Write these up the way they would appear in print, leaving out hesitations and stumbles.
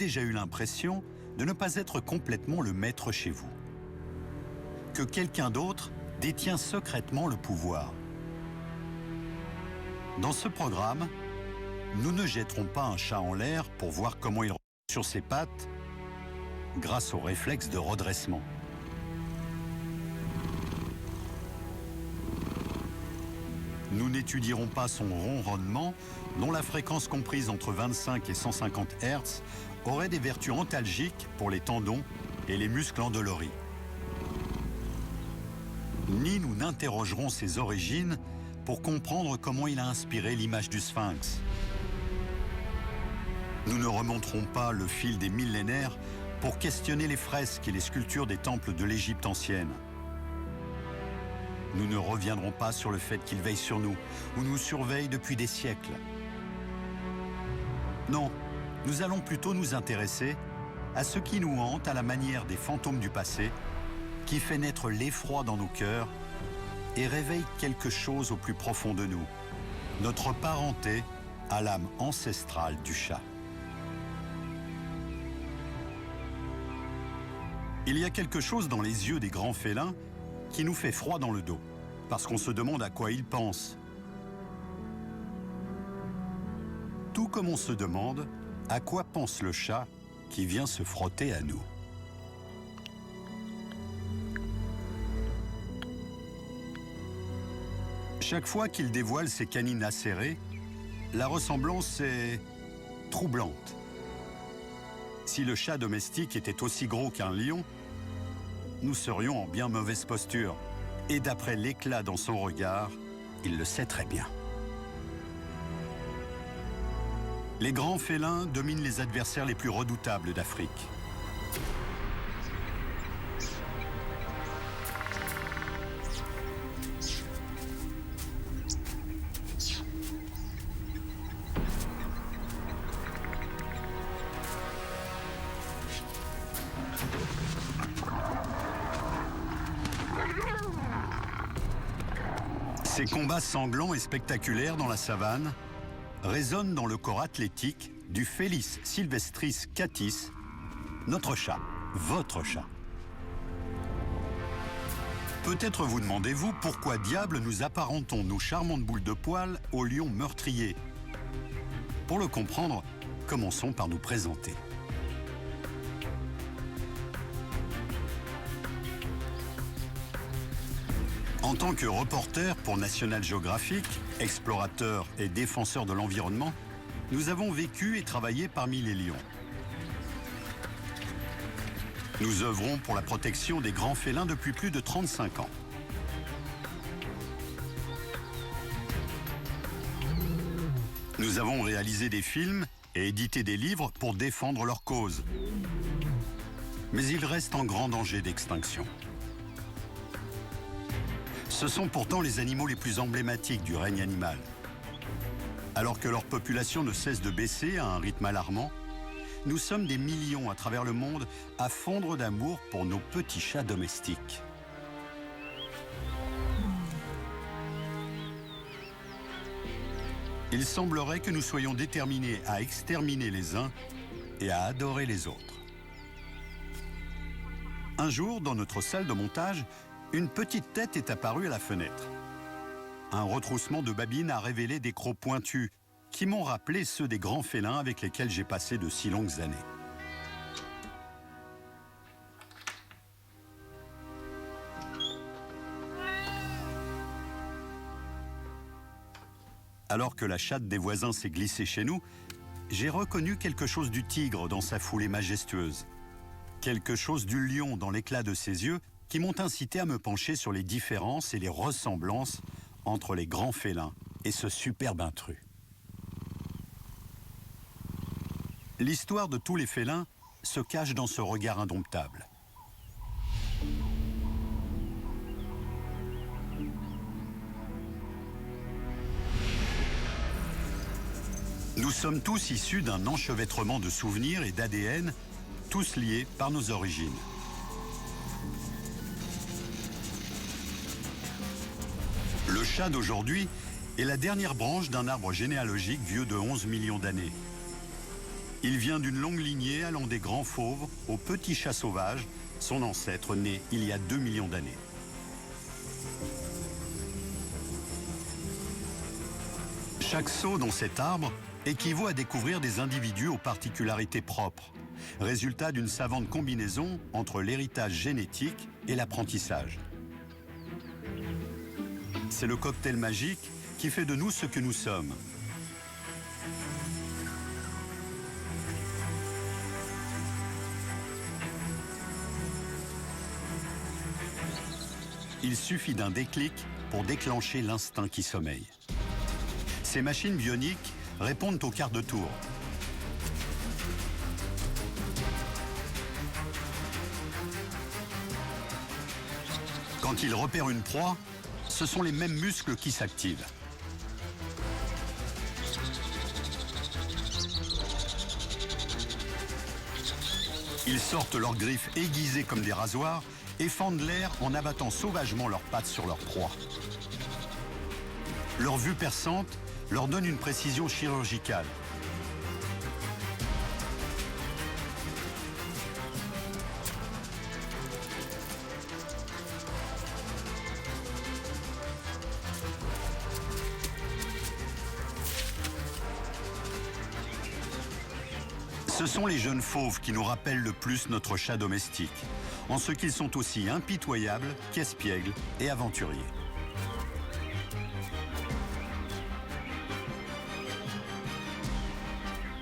Déjà eu l'impression de ne pas être complètement le maître chez vous. Que quelqu'un d'autre détient secrètement le pouvoir. Dans ce programme, nous ne jetterons pas un chat en l'air pour voir comment il revient sur ses pattes grâce au réflexe de redressement. Nous n'étudierons pas son ronronnement, dont la fréquence comprise entre 25 et 150 Hz aurait des vertus antalgiques pour les tendons et les muscles endoloris. Ni nous n'interrogerons ses origines pour comprendre comment il a inspiré l'image du sphinx. Nous ne remonterons pas le fil des millénaires pour questionner les fresques et les sculptures des temples de l'Égypte ancienne. Nous ne reviendrons pas sur le fait qu'il veille sur nous ou nous surveille depuis des siècles. Non, nous allons plutôt nous intéresser à ce qui nous hante à la manière des fantômes du passé, qui fait naître l'effroi dans nos cœurs et réveille quelque chose au plus profond de nous, notre parenté à l'âme ancestrale du chat. Il y a quelque chose dans les yeux des grands félins qui nous fait froid dans le dos, parce qu'on se demande à quoi ils pensent. Tout comme on se demande à quoi pense le chat qui vient se frotter à nous. Chaque fois qu'il dévoile ses canines acérées, la ressemblance est troublante. Si le chat domestique était aussi gros qu'un lion, nous serions en bien mauvaise posture. Et d'après l'éclat dans son regard, il le sait très bien. Les grands félins dominent les adversaires les plus redoutables d'Afrique. Ces combats sanglants et spectaculaires dans la savane résonnent dans le corps athlétique du Felis sylvestris catis, notre chat, votre chat. Peut-être vous demandez-vous pourquoi diable nous apparentons nos charmantes boules de poils aux lions meurtriers. Pour le comprendre, commençons par nous présenter. En tant que reporter pour National Geographic, explorateur et défenseur de l'environnement, nous avons vécu et travaillé parmi les lions. Nous œuvrons pour la protection des grands félins depuis plus de 35 ans. Nous avons réalisé des films et édité des livres pour défendre leur cause. Mais ils restent en grand danger d'extinction. Ce sont pourtant les animaux les plus emblématiques du règne animal. Alors que leur population ne cesse de baisser à un rythme alarmant, nous sommes des millions à travers le monde à fondre d'amour pour nos petits chats domestiques. Il semblerait que nous soyons déterminés à exterminer les uns et à adorer les autres. Un jour, dans notre salle de montage, une petite tête est apparue à la fenêtre. Un retroussement de babines a révélé des crocs pointus qui m'ont rappelé ceux des grands félins avec lesquels j'ai passé de si longues années. Alors que la chatte des voisins s'est glissée chez nous, j'ai reconnu quelque chose du tigre dans sa foulée majestueuse. Quelque chose du lion dans l'éclat de ses yeux qui m'ont incité à me pencher sur les différences et les ressemblances entre les grands félins et ce superbe intrus. L'histoire de tous les félins se cache dans ce regard indomptable. Nous sommes tous issus d'un enchevêtrement de souvenirs et d'ADN, tous liés par nos origines. Le chat d'aujourd'hui est la dernière branche d'un arbre généalogique vieux de 11 millions d'années. Il vient d'une longue lignée allant des grands fauves aux petits chats sauvages, son ancêtre né il y a 2 millions d'années. Chaque saut dans cet arbre équivaut à découvrir des individus aux particularités propres, résultat d'une savante combinaison entre l'héritage génétique et l'apprentissage. C'est le cocktail magique qui fait de nous ce que nous sommes. Il suffit d'un déclic pour déclencher l'instinct qui sommeille. Ces machines bioniques répondent au quart de tour. Quand ils repèrent une proie, ce sont les mêmes muscles qui s'activent. Ils sortent leurs griffes aiguisées comme des rasoirs et fendent l'air en abattant sauvagement leurs pattes sur leur proie. Leur vue perçante leur donne une précision chirurgicale. Ce sont les jeunes fauves qui nous rappellent le plus notre chat domestique, en ce qu'ils sont aussi impitoyables qu'espiègles et aventuriers.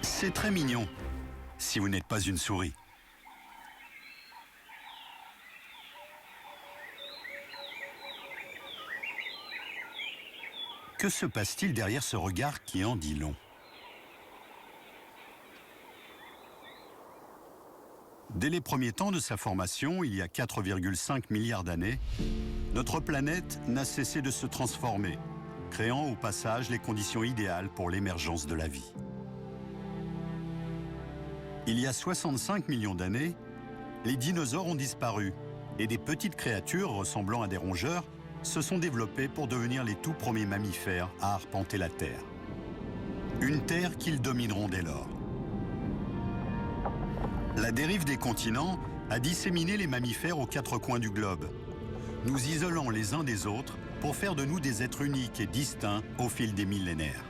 C'est très mignon, si vous n'êtes pas une souris. Que se passe-t-il derrière ce regard qui en dit long? Dès les premiers temps de sa formation, il y a 4,5 milliards d'années, notre planète n'a cessé de se transformer, créant au passage les conditions idéales pour l'émergence de la vie. Il y a 65 millions d'années, les dinosaures ont disparu et des petites créatures ressemblant à des rongeurs se sont développées pour devenir les tout premiers mammifères à arpenter la Terre. Une Terre qu'ils domineront dès lors. La dérive des continents a disséminé les mammifères aux 4 coins du globe, nous isolant les uns des autres pour faire de nous des êtres uniques et distincts au fil des millénaires.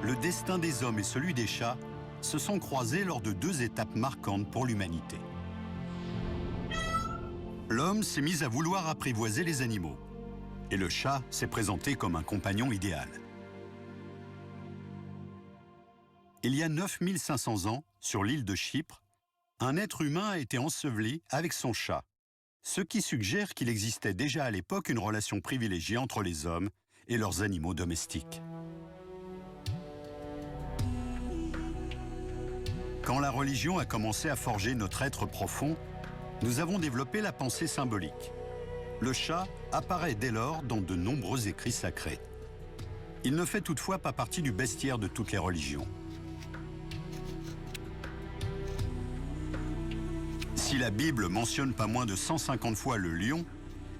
Le destin des hommes et celui des chats se sont croisés lors de 2 étapes marquantes pour l'humanité. L'homme s'est mis à vouloir apprivoiser les animaux, et le chat s'est présenté comme un compagnon idéal. Il y a 9500 ans, sur l'île de Chypre, un être humain a été enseveli avec son chat, ce qui suggère qu'il existait déjà à l'époque une relation privilégiée entre les hommes et leurs animaux domestiques. Quand la religion a commencé à forger notre être profond, nous avons développé la pensée symbolique. Le chat apparaît dès lors dans de nombreux écrits sacrés. Il ne fait toutefois pas partie du bestiaire de toutes les religions. Si la Bible mentionne pas moins de 150 fois le lion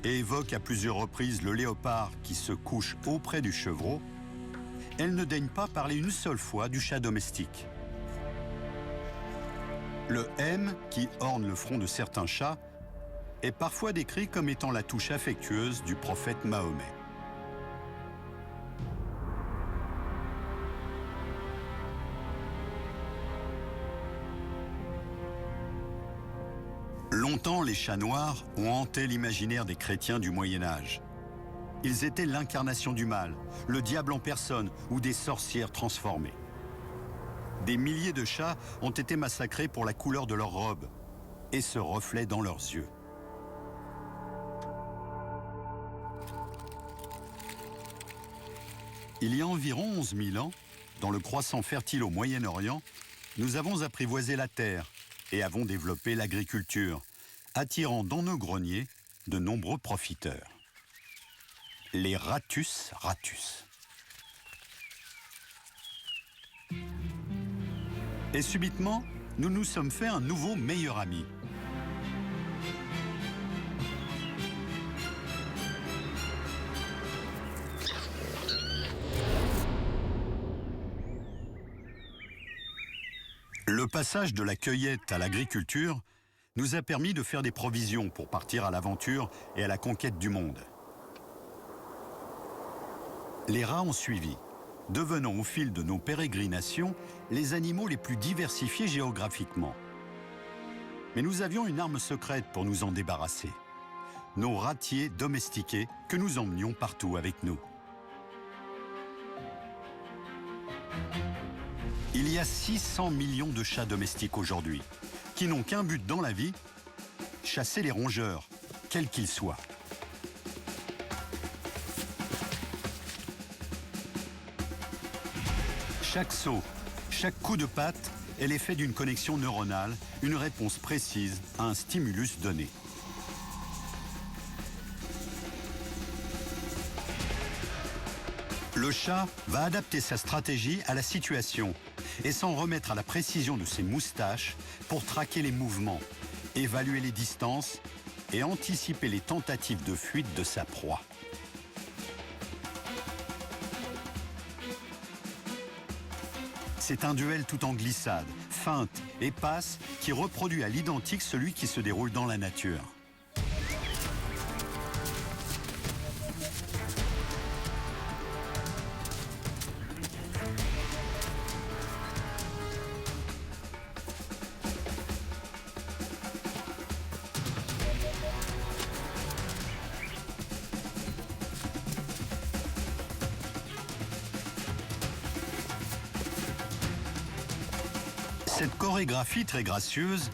et évoque à plusieurs reprises le léopard qui se couche auprès du chevreau, elle ne daigne pas parler une seule fois du chat domestique. Le M qui orne le front de certains chats est parfois décrit comme étant la touche affectueuse du prophète Mahomet. Longtemps, les chats noirs ont hanté l'imaginaire des chrétiens du Moyen-Âge. Ils étaient l'incarnation du mal, le diable en personne ou des sorcières transformées. Des milliers de chats ont été massacrés pour la couleur de leurs robes et ce reflet dans leurs yeux. Il y a environ 11 000 ans, dans le croissant fertile au Moyen-Orient, nous avons apprivoisé la terre et avons développé l'agriculture, attirant dans nos greniers de nombreux profiteurs. Les Rattus ratus. Et subitement, nous nous sommes fait un nouveau meilleur ami. Le passage de la cueillette à l'agriculture nous a permis de faire des provisions pour partir à l'aventure et à la conquête du monde. Les rats ont suivi, devenant au fil de nos pérégrinations les animaux les plus diversifiés géographiquement. Mais nous avions une arme secrète pour nous en débarrasser. Nos ratiers domestiqués que nous emmenions partout avec nous. Il y a 600 millions de chats domestiques aujourd'hui, qui n'ont qu'un but dans la vie, chasser les rongeurs, quels qu'ils soient. Chaque saut, chaque coup de patte est l'effet d'une connexion neuronale, une réponse précise à un stimulus donné. Le chat va adapter sa stratégie à la situation et s'en remettre à la précision de ses moustaches pour traquer les mouvements, évaluer les distances et anticiper les tentatives de fuite de sa proie. C'est un duel tout en glissade, feinte et passe qui reproduit à l'identique celui qui se déroule dans la nature. Cette chorégraphie très gracieuse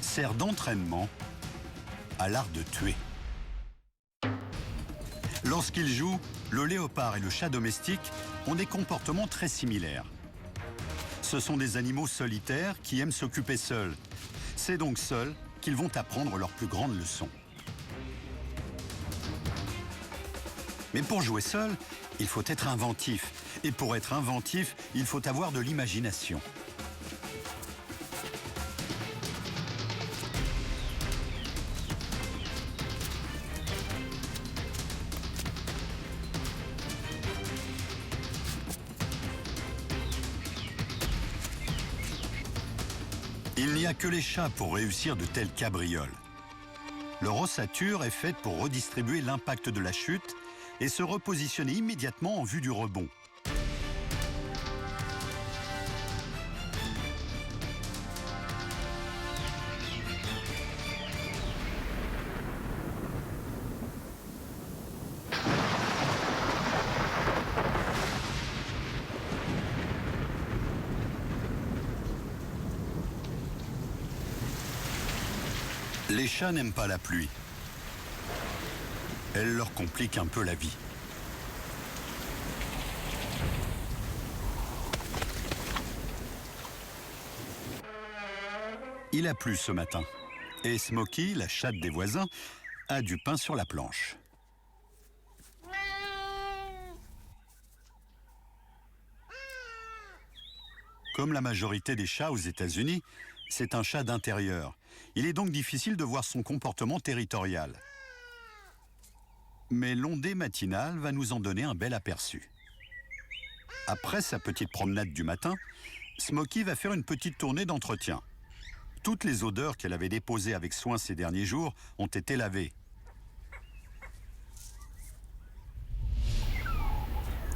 sert d'entraînement à l'art de tuer. Lorsqu'ils jouent, le léopard et le chat domestique ont des comportements très similaires. Ce sont des animaux solitaires qui aiment s'occuper seuls. C'est donc seuls qu'ils vont apprendre leurs plus grandes leçons. Mais pour jouer seul, il faut être inventif. Et pour être inventif, il faut avoir de l'imagination. Il n'y a que les chats pour réussir de telles cabrioles. Leur ossature est faite pour redistribuer l'impact de la chute et se repositionner immédiatement en vue du rebond. Les chats n'aiment pas la pluie. Elle leur complique un peu la vie. Il a plu ce matin. Et Smokey, la chatte des voisins, a du pain sur la planche. Comme la majorité des chats aux États-Unis, c'est un chat d'intérieur. Il est donc difficile de voir son comportement territorial. Mais l'ondée matinale va nous en donner un bel aperçu. Après sa petite promenade du matin, Smokey va faire une petite tournée d'entretien. Toutes les odeurs qu'elle avait déposées avec soin ces derniers jours ont été lavées.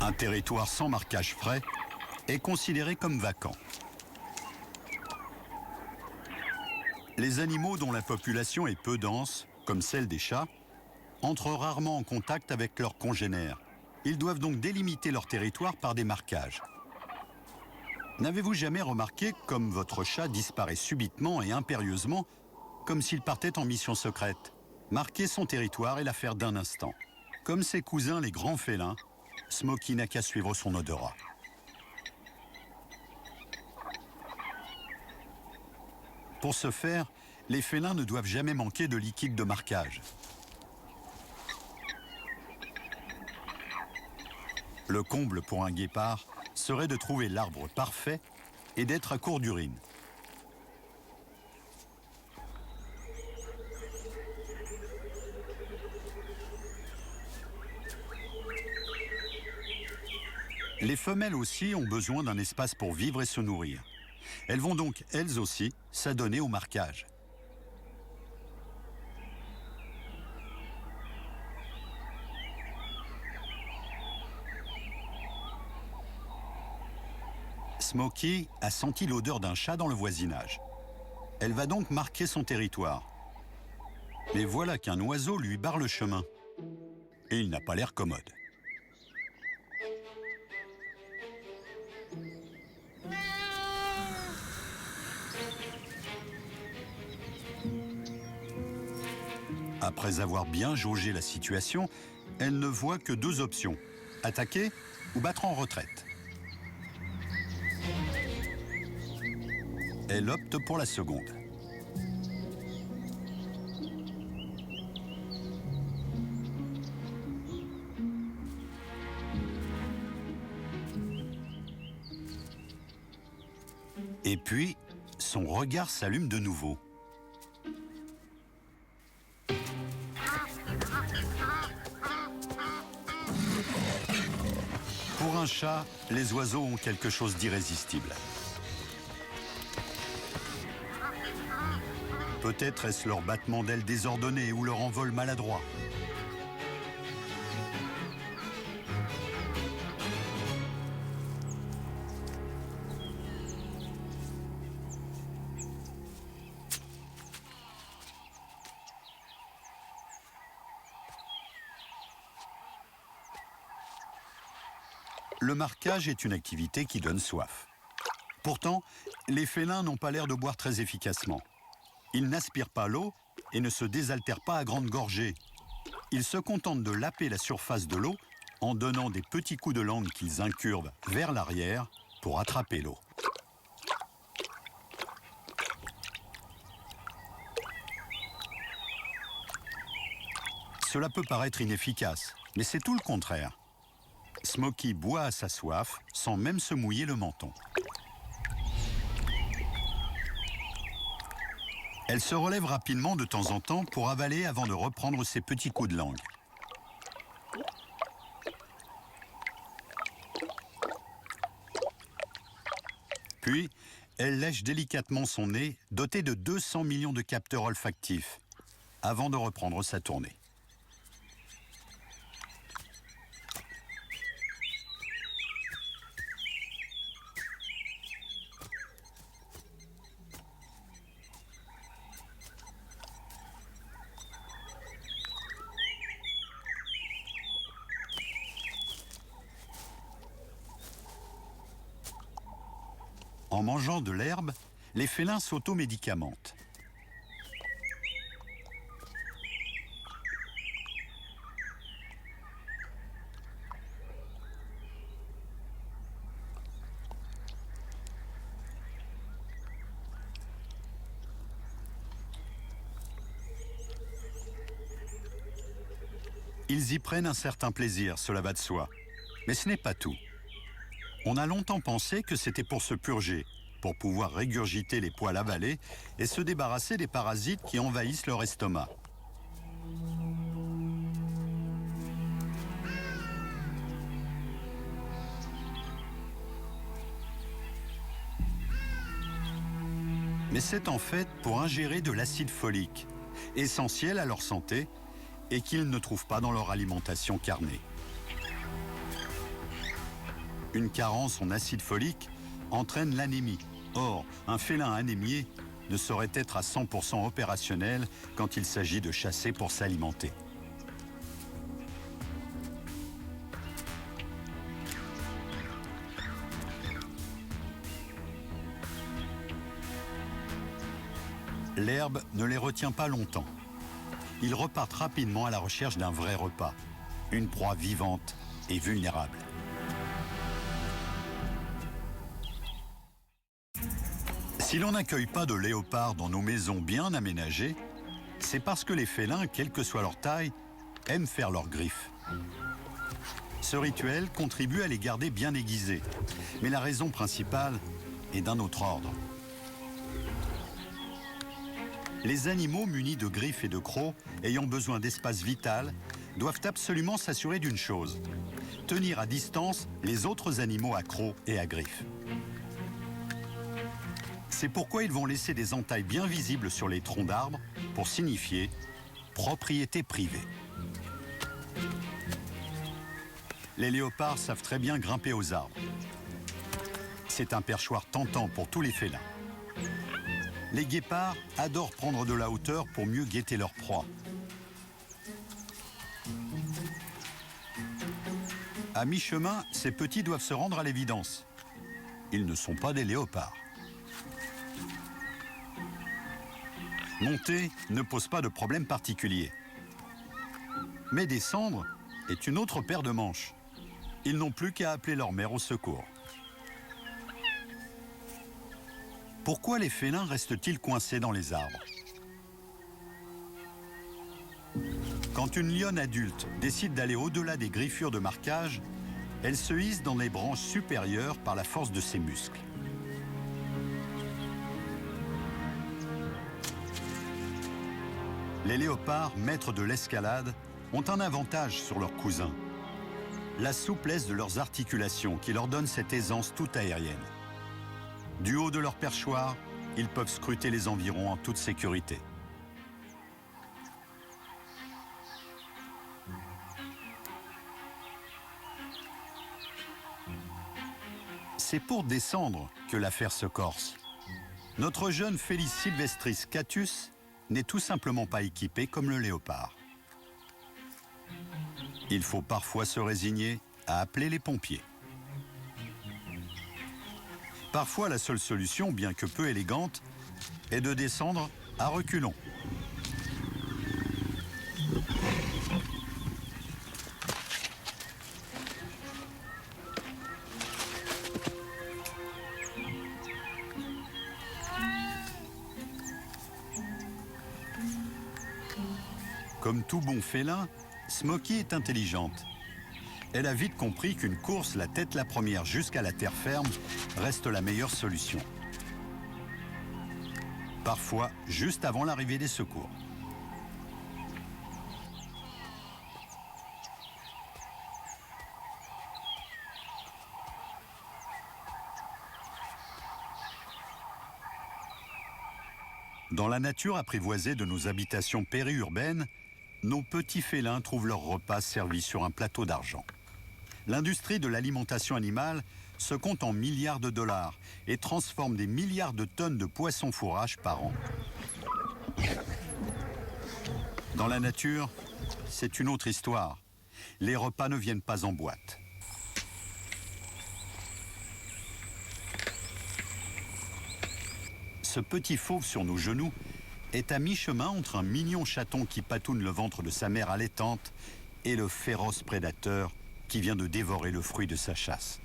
Un territoire sans marquage frais est considéré comme vacant. Les animaux dont la population est peu dense, comme celle des chats, entrent rarement en contact avec leurs congénères. Ils doivent donc délimiter leur territoire par des marquages. N'avez-vous jamais remarqué comme votre chat disparaît subitement et impérieusement, comme s'il partait en mission secrète? Marquer son territoire est l'affaire d'un instant. Comme ses cousins les grands félins, Smokey n'a qu'à suivre son odorat. Pour ce faire, les félins ne doivent jamais manquer de liquide de marquage. Le comble pour un guépard serait de trouver l'arbre parfait et d'être à court d'urine. Les femelles aussi ont besoin d'un espace pour vivre et se nourrir. Elles vont donc, elles aussi, s'adonner au marquage. Smokey a senti l'odeur d'un chat dans le voisinage. Elle va donc marquer son territoire. Mais voilà qu'un oiseau lui barre le chemin. Et il n'a pas l'air commode. Après avoir bien jaugé la situation, elle ne voit que deux options, attaquer ou battre en retraite. Elle opte pour la seconde. Et puis, son regard s'allume de nouveau. Pour un chat, les oiseaux ont quelque chose d'irrésistible. Peut-être est-ce leur battement d'ailes désordonné ou leur envol maladroit. Le marquage est une activité qui donne soif. Pourtant, les félins n'ont pas l'air de boire très efficacement. Ils n'aspirent pas l'eau et ne se désaltèrent pas à grande gorgée. Ils se contentent de laper la surface de l'eau en donnant des petits coups de langue qu'ils incurvent vers l'arrière pour attraper l'eau. Cela peut paraître inefficace, mais c'est tout le contraire. Smokey boit à sa soif sans même se mouiller le menton. Elle se relève rapidement de temps en temps pour avaler avant de reprendre ses petits coups de langue. Puis, elle lèche délicatement son nez, doté de 200 millions de capteurs olfactifs, avant de reprendre sa tournée. En mangeant de l'herbe, les félins s'automédicamentent. Ils y prennent un certain plaisir, cela va de soi. Mais ce n'est pas tout. On a longtemps pensé que c'était pour se purger, pour pouvoir régurgiter les poils avalés et se débarrasser des parasites qui envahissent leur estomac. Mais c'est en fait pour ingérer de l'acide folique, essentiel à leur santé et qu'ils ne trouvent pas dans leur alimentation carnée. Une carence en acide folique entraîne l'anémie. Or, un félin anémié ne saurait être à 100% opérationnel quand il s'agit de chasser pour s'alimenter. L'herbe ne les retient pas longtemps. Ils repartent rapidement à la recherche d'un vrai repas, une proie vivante et vulnérable. Si l'on n'accueille pas de léopards dans nos maisons bien aménagées, c'est parce que les félins, quelle que soit leur taille, aiment faire leurs griffes. Ce rituel contribue à les garder bien aiguisés, mais la raison principale est d'un autre ordre. Les animaux munis de griffes et de crocs, ayant besoin d'espace vital, doivent absolument s'assurer d'une chose: tenir à distance les autres animaux à crocs et à griffes. C'est pourquoi ils vont laisser des entailles bien visibles sur les troncs d'arbres pour signifier propriété privée. Les léopards savent très bien grimper aux arbres. C'est un perchoir tentant pour tous les félins. Les guépards adorent prendre de la hauteur pour mieux guetter leur proie. À mi-chemin, ces petits doivent se rendre à l'évidence. Ils ne sont pas des léopards. Monter ne pose pas de problème particulier. Mais descendre est une autre paire de manches. Ils n'ont plus qu'à appeler leur mère au secours. Pourquoi les félins restent-ils coincés dans les arbres? Quand une lionne adulte décide d'aller au-delà des griffures de marquage, elle se hisse dans les branches supérieures par la force de ses muscles. Les léopards, maîtres de l'escalade, ont un avantage sur leurs cousins. La souplesse de leurs articulations qui leur donne cette aisance toute aérienne. Du haut de leur perchoir, ils peuvent scruter les environs en toute sécurité. C'est pour descendre que l'affaire se corse. Notre jeune Felis sylvestris catus n'est tout simplement pas équipé comme le léopard. Il faut parfois se résigner à appeler les pompiers. Parfois, la seule solution, bien que peu élégante, est de descendre à reculons. Comme tout bon félin, Smokey est intelligente. Elle a vite compris qu'une course la tête la première jusqu'à la terre ferme reste la meilleure solution. Parfois, juste avant l'arrivée des secours. Dans la nature apprivoisée de nos habitations périurbaines, nos petits félins trouvent leur repas servi sur un plateau d'argent. L'industrie de l'alimentation animale se compte en milliards de dollars et transforme des milliards de tonnes de poissons fourrages par an. Dans la nature, c'est une autre histoire. Les repas ne viennent pas en boîte. Ce petit fauve sur nos genoux est à mi-chemin entre un mignon chaton qui patoune le ventre de sa mère allaitante et le féroce prédateur qui vient de dévorer le fruit de sa chasse.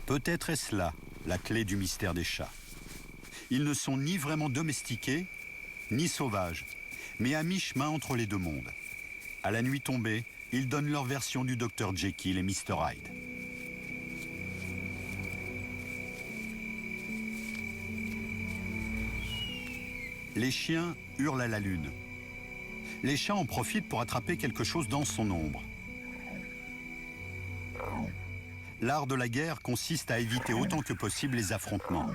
Peut-être est-ce là la clé du mystère des chats. Ils ne sont ni vraiment domestiqués, ni sauvages, mais à mi-chemin entre les deux mondes. À la nuit tombée, ils donnent leur version du Dr Jekyll et Mr Hyde. Les chiens hurlent à la lune. Les chats en profitent pour attraper quelque chose dans son ombre. L'art de la guerre consiste à éviter autant que possible les affrontements.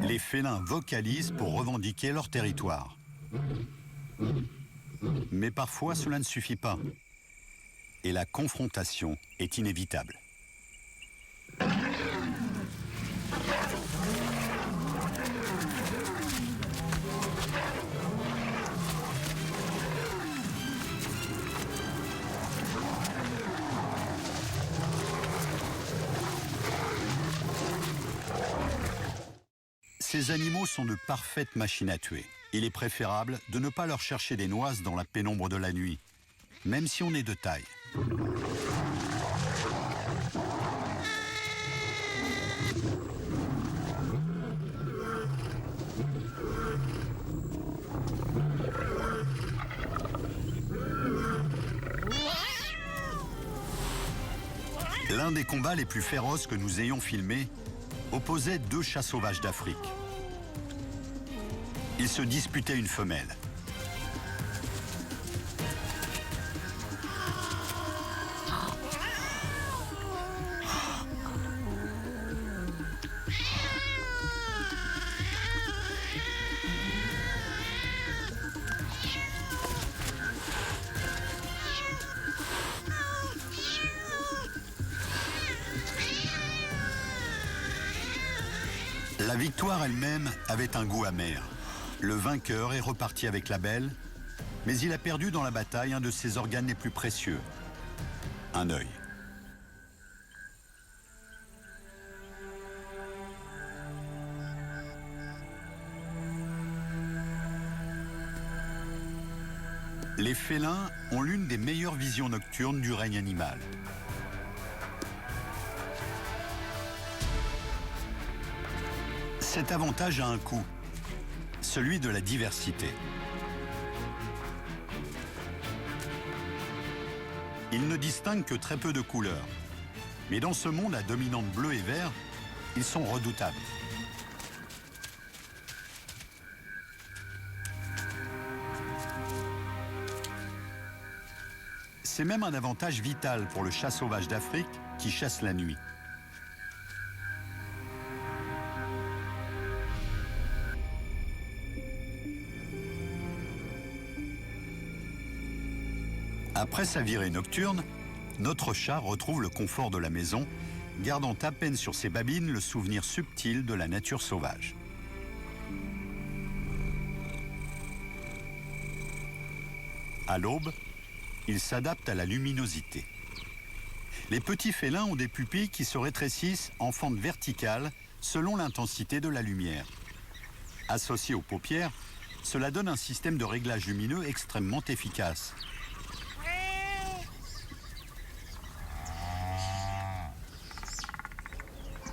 Les félins vocalisent pour revendiquer leur territoire. Mais parfois, cela ne suffit pas. Et la confrontation est inévitable. Ces animaux sont de parfaites machines à tuer. Il est préférable de ne pas leur chercher des noises dans la pénombre de la nuit, même si on est de taille. L'un des combats les plus féroces que nous ayons filmés opposait deux chats sauvages d'Afrique. Ils se disputaient une femelle. La victoire elle-même avait un goût amer. Le vainqueur est reparti avec la belle, mais il a perdu dans la bataille un de ses organes les plus précieux, un œil. Les félins ont l'une des meilleures visions nocturnes du règne animal. Cet avantage a un coût, celui de la diversité. Ils ne distinguent que très peu de couleurs, mais dans ce monde à dominante bleu et vert, ils sont redoutables. C'est même un avantage vital pour le chat sauvage d'Afrique qui chasse la nuit. Après sa virée nocturne, notre chat retrouve le confort de la maison, gardant à peine sur ses babines le souvenir subtil de la nature sauvage. À l'aube, il s'adapte à la luminosité. Les petits félins ont des pupilles qui se rétrécissent en fente verticale selon l'intensité de la lumière. Associé aux paupières, cela donne un système de réglage lumineux extrêmement efficace.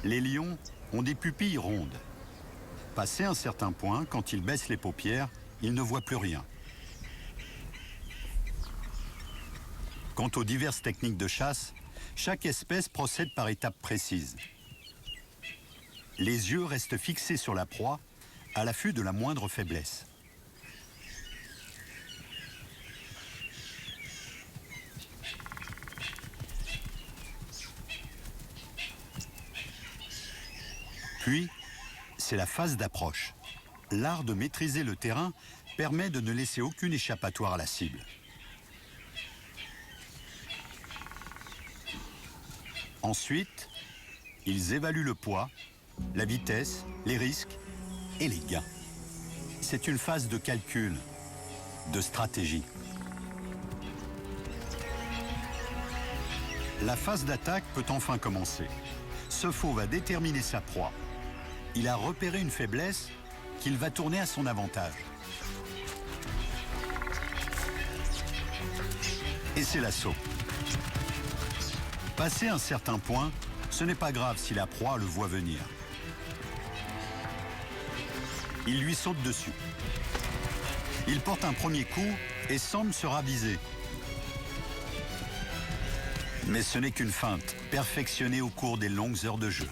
Les lions ont des pupilles rondes. Passé un certain point, quand ils baissent les paupières, ils ne voient plus rien. Quant aux diverses techniques de chasse, chaque espèce procède par étapes précises. Les yeux restent fixés sur la proie, à l'affût de la moindre faiblesse. Puis, c'est la phase d'approche. L'art de maîtriser le terrain permet de ne laisser aucune échappatoire à la cible. Ensuite, ils évaluent le poids, la vitesse, les risques et les gains. C'est une phase de calcul, de stratégie. La phase d'attaque peut enfin commencer. Ce fauve va déterminer sa proie. Il a repéré une faiblesse qu'il va tourner à son avantage. Et c'est l'assaut. Passé un certain point, ce n'est pas grave si la proie le voit venir. Il lui saute dessus. Il porte un premier coup et semble se raviser. Mais ce n'est qu'une feinte, perfectionnée au cours des longues heures de jeu.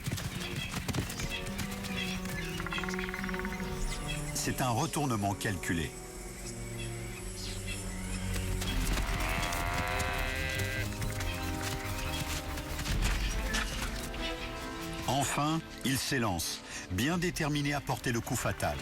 C'est un retournement calculé. Enfin, il s'élance, bien déterminé à porter le coup fatal.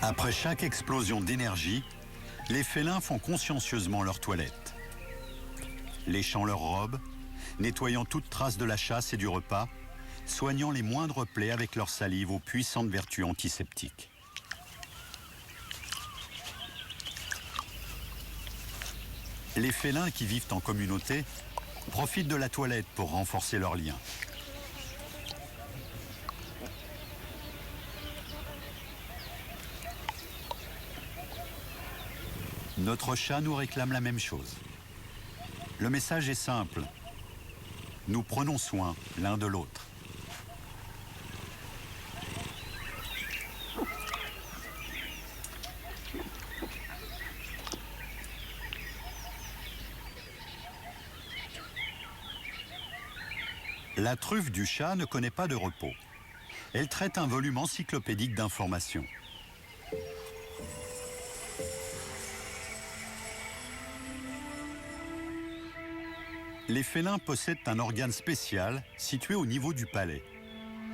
Après chaque explosion d'énergie, les félins font consciencieusement leur toilette. Léchant leurs robes, nettoyant toute trace de la chasse et du repas, soignant les moindres plaies avec leur salive aux puissantes vertus antiseptiques. Les félins qui vivent en communauté profitent de la toilette pour renforcer leurs liens. Notre chat nous réclame la même chose. Le message est simple. Nous prenons soin l'un de l'autre. La truffe du chat ne connaît pas de repos. Elle traite un volume encyclopédique d'informations. Les félins possèdent un organe spécial situé au niveau du palais.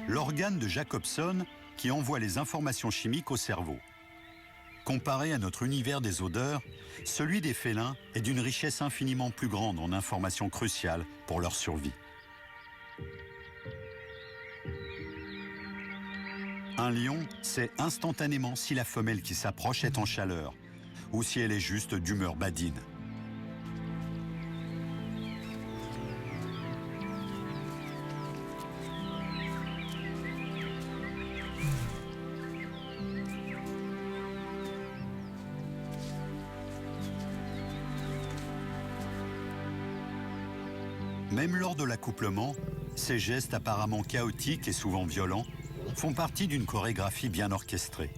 L'organe de Jacobson qui envoie les informations chimiques au cerveau. Comparé à notre univers des odeurs, celui des félins est d'une richesse infiniment plus grande en informations cruciales pour leur survie. Un lion sait instantanément si la femelle qui s'approche est en chaleur ou si elle est juste d'humeur badine. Même lors de l'accouplement, ces gestes apparemment chaotiques et souvent violents font partie d'une chorégraphie bien orchestrée.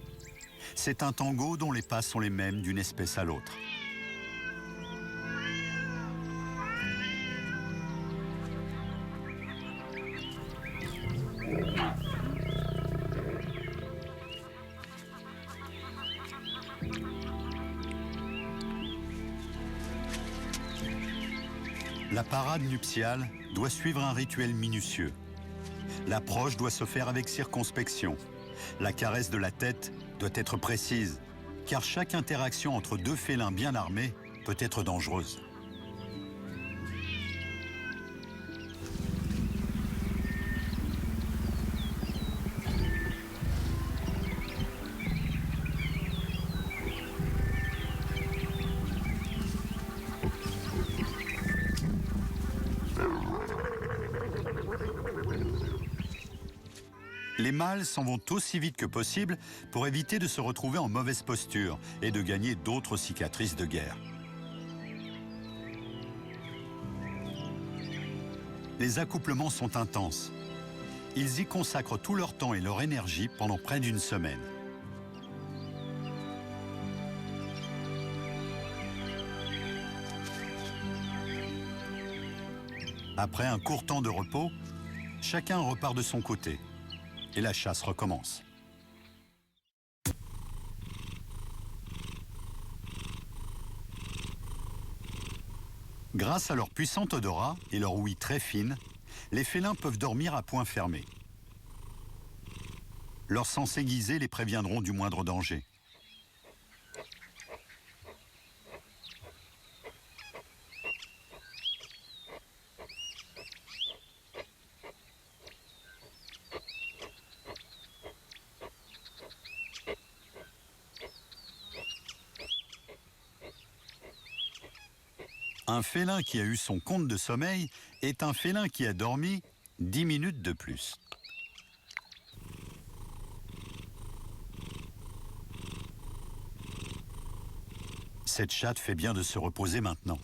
C'est un tango dont les pas sont les mêmes d'une espèce à l'autre. La parade nuptiale doit suivre un rituel minutieux. L'approche doit se faire avec circonspection. La caresse de la tête doit être précise, car chaque interaction entre deux félins bien armés peut être dangereuse. Les mâles s'en vont aussi vite que possible pour éviter de se retrouver en mauvaise posture et de gagner d'autres cicatrices de guerre. Les accouplements sont intenses. Ils y consacrent tout leur temps et leur énergie pendant près d'une semaine. Après un court temps de repos, chacun repart de son côté. Et la chasse recommence. Grâce à leur puissant odorat et leur ouïe très fine, les félins peuvent dormir à poing fermé. Leurs sens aiguisés les préviendront du moindre danger. Un félin qui a eu son compte de sommeil est un félin qui a dormi 10 minutes de plus. Cette chatte fait bien de se reposer maintenant.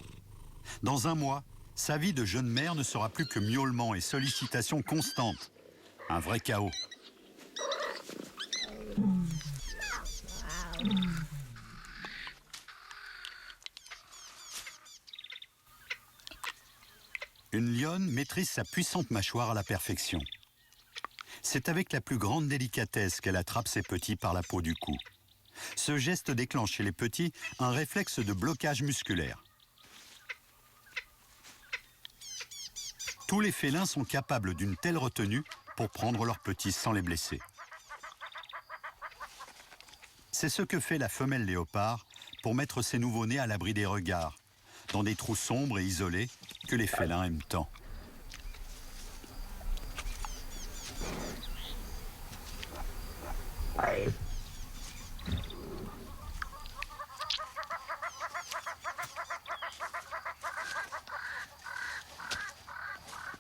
Dans un mois, sa vie de jeune mère ne sera plus que miaulements et sollicitations constantes. Un vrai chaos. Une lionne maîtrise sa puissante mâchoire à la perfection. C'est avec la plus grande délicatesse qu'elle attrape ses petits par la peau du cou. Ce geste déclenche chez les petits un réflexe de blocage musculaire. Tous les félins sont capables d'une telle retenue pour prendre leurs petits sans les blesser. C'est ce que fait la femelle léopard pour mettre ses nouveau-nés à l'abri des regards, dans des trous sombres et isolés que les félins aiment tant.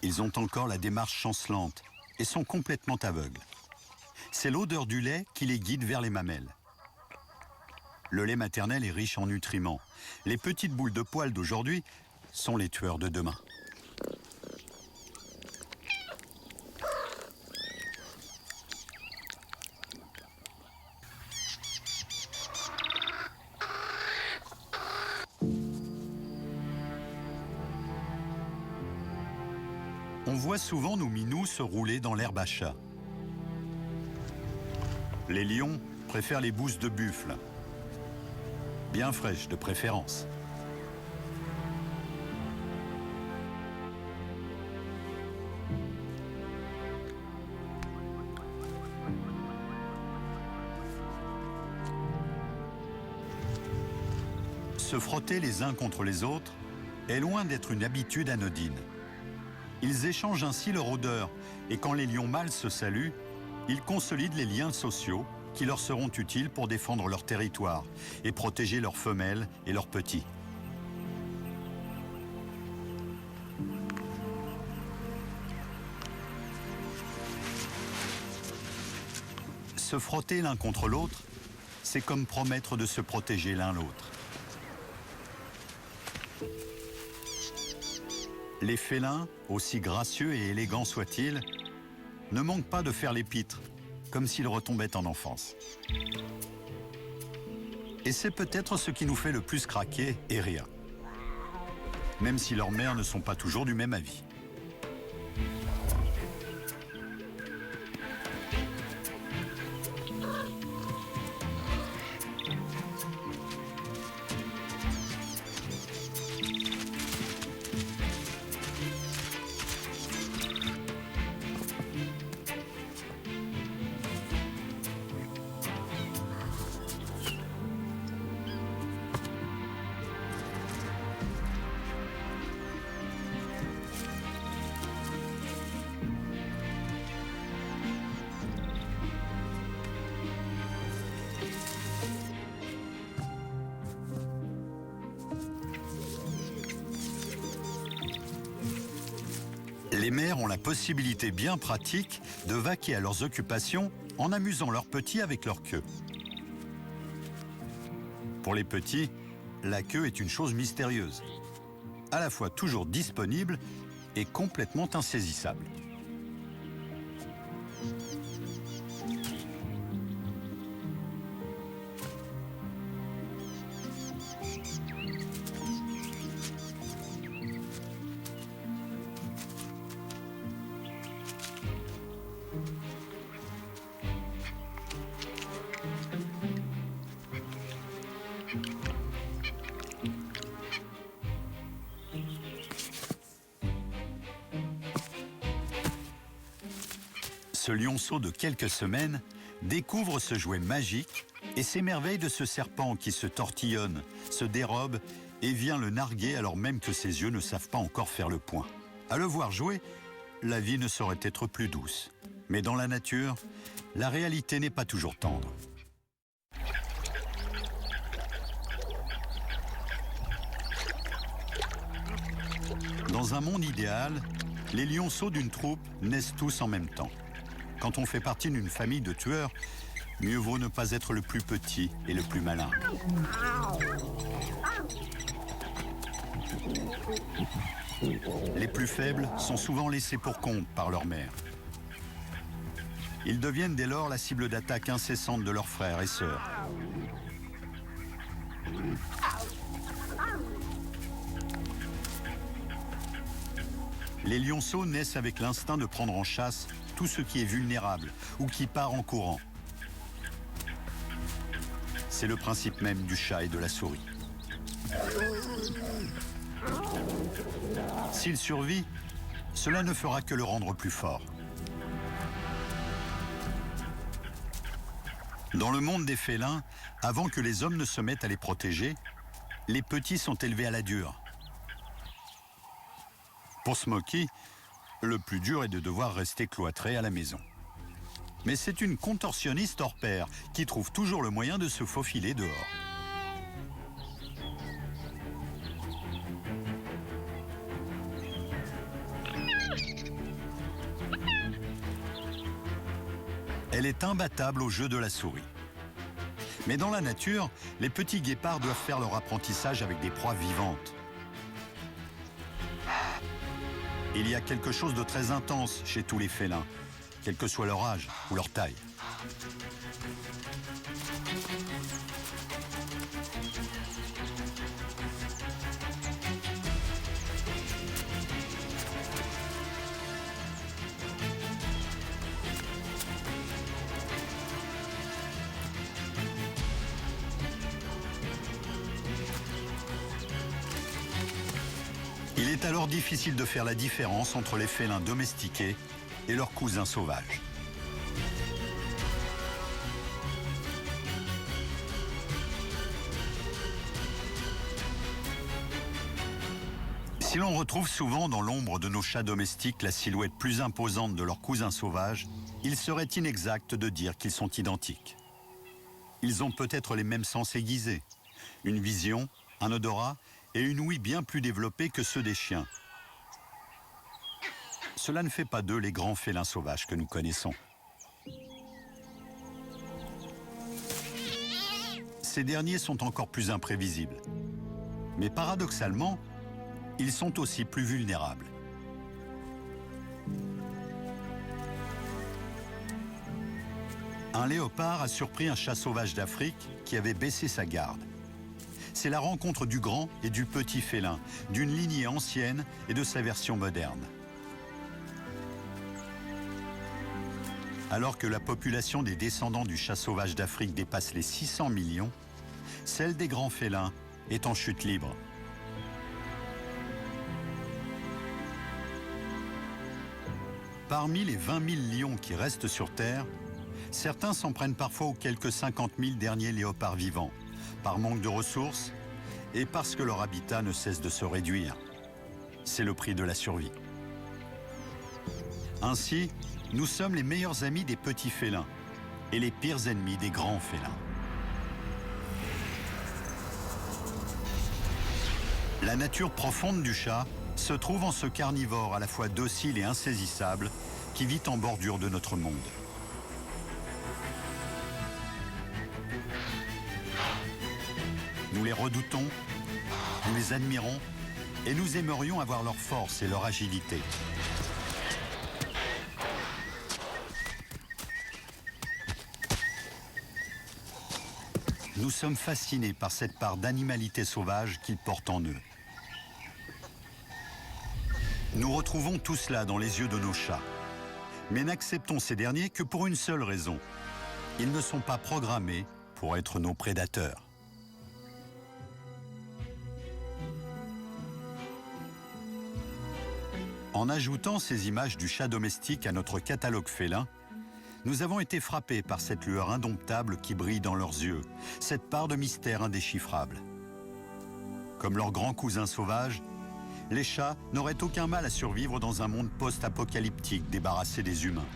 Ils ont encore la démarche chancelante et sont complètement aveugles. C'est l'odeur du lait qui les guide vers les mamelles. Le lait maternel est riche en nutriments. Les petites boules de poils d'aujourd'hui sont les tueurs de demain. On voit souvent nos minous se rouler dans l'herbe à chat. Les lions préfèrent les bousses de buffle, bien fraîches de préférence. Se frotter les uns contre les autres est loin d'être une habitude anodine. Ils échangent ainsi leur odeur et quand les lions mâles se saluent, ils consolident les liens sociaux qui leur seront utiles pour défendre leur territoire et protéger leurs femelles et leurs petits. Se frotter l'un contre l'autre, c'est comme promettre de se protéger l'un l'autre. Les félins, aussi gracieux et élégants soient-ils, ne manquent pas de faire les pitres, comme s'ils retombaient en enfance. Et c'est peut-être ce qui nous fait le plus craquer et rire, même si leurs mères ne sont pas toujours du même avis. Les mères ont la possibilité bien pratique de vaquer à leurs occupations en amusant leurs petits avec leur queue. Pour les petits, la queue est une chose mystérieuse, à la fois toujours disponible et complètement insaisissable. Ce lionceau de quelques semaines découvre ce jouet magique et s'émerveille de ce serpent qui se tortillonne, se dérobe et vient le narguer alors même que ses yeux ne savent pas encore faire le point. À le voir jouer, la vie ne saurait être plus douce. Mais dans la nature, la réalité n'est pas toujours tendre. Dans un monde idéal, les lionceaux d'une troupe naissent tous en même temps. Quand on fait partie d'une famille de tueurs, mieux vaut ne pas être le plus petit et le plus malin. Les plus faibles sont souvent laissés pour compte par leur mère. Ils deviennent dès lors la cible d'attaques incessantes de leurs frères et sœurs. Les lionceaux naissent avec l'instinct de prendre en chasse tout ce qui est vulnérable ou qui part en courant. C'est le principe même du chat et de la souris. S'il survit, cela ne fera que le rendre plus fort. Dans le monde des félins, avant que les hommes ne se mettent à les protéger, les petits sont élevés à la dure. Pour Smokey, le plus dur est de devoir rester cloîtré à la maison. Mais c'est une contorsionniste hors pair qui trouve toujours le moyen de se faufiler dehors. Elle est imbattable au jeu de la souris. Mais dans la nature, les petits guépards doivent faire leur apprentissage avec des proies vivantes. Il y a quelque chose de très intense chez tous les félins, quel que soit leur âge ou leur taille. Il est alors difficile de faire la différence entre les félins domestiqués et leurs cousins sauvages. Si l'on retrouve souvent dans l'ombre de nos chats domestiques la silhouette plus imposante de leurs cousins sauvages, il serait inexact de dire qu'ils sont identiques. Ils ont peut-être les mêmes sens aiguisés, une vision, un odorat et une ouïe bien plus développée que ceux des chiens. Cela ne fait pas d'eux les grands félins sauvages que nous connaissons. Ces derniers sont encore plus imprévisibles. Mais paradoxalement, ils sont aussi plus vulnérables. Un léopard a surpris un chat sauvage d'Afrique qui avait baissé sa garde. C'est la rencontre du grand et du petit félin, d'une lignée ancienne et de sa version moderne. Alors que la population des descendants du chat sauvage d'Afrique dépasse les 600 millions, celle des grands félins est en chute libre. Parmi les 20 000 lions qui restent sur Terre, certains s'en prennent parfois aux quelques 50 000 derniers léopards vivants, par manque de ressources et parce que leur habitat ne cesse de se réduire. C'est le prix de la survie. Ainsi, nous sommes les meilleurs amis des petits félins et les pires ennemis des grands félins. La nature profonde du chat se trouve en ce carnivore à la fois docile et insaisissable qui vit en bordure de notre monde. Nous les redoutons, nous les admirons et nous aimerions avoir leur force et leur agilité. Nous sommes fascinés par cette part d'animalité sauvage qu'ils portent en eux. Nous retrouvons tout cela dans les yeux de nos chats. Mais n'acceptons ces derniers que pour une seule raison. Ils ne sont pas programmés pour être nos prédateurs. En ajoutant ces images du chat domestique à notre catalogue félin, nous avons été frappés par cette lueur indomptable qui brille dans leurs yeux, cette part de mystère indéchiffrable. Comme leurs grands cousins sauvages, les chats n'auraient aucun mal à survivre dans un monde post-apocalyptique débarrassé des humains.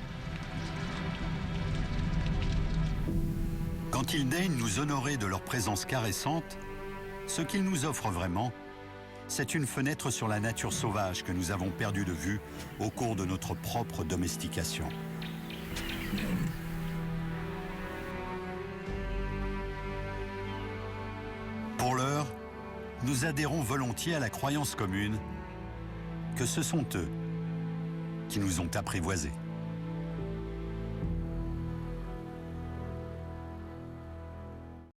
Quand ils daignent nous honorer de leur présence caressante, ce qu'ils nous offrent vraiment, c'est une fenêtre sur la nature sauvage que nous avons perdue de vue au cours de notre propre domestication. Pour l'heure, nous adhérons volontiers à la croyance commune que ce sont eux qui nous ont apprivoisés.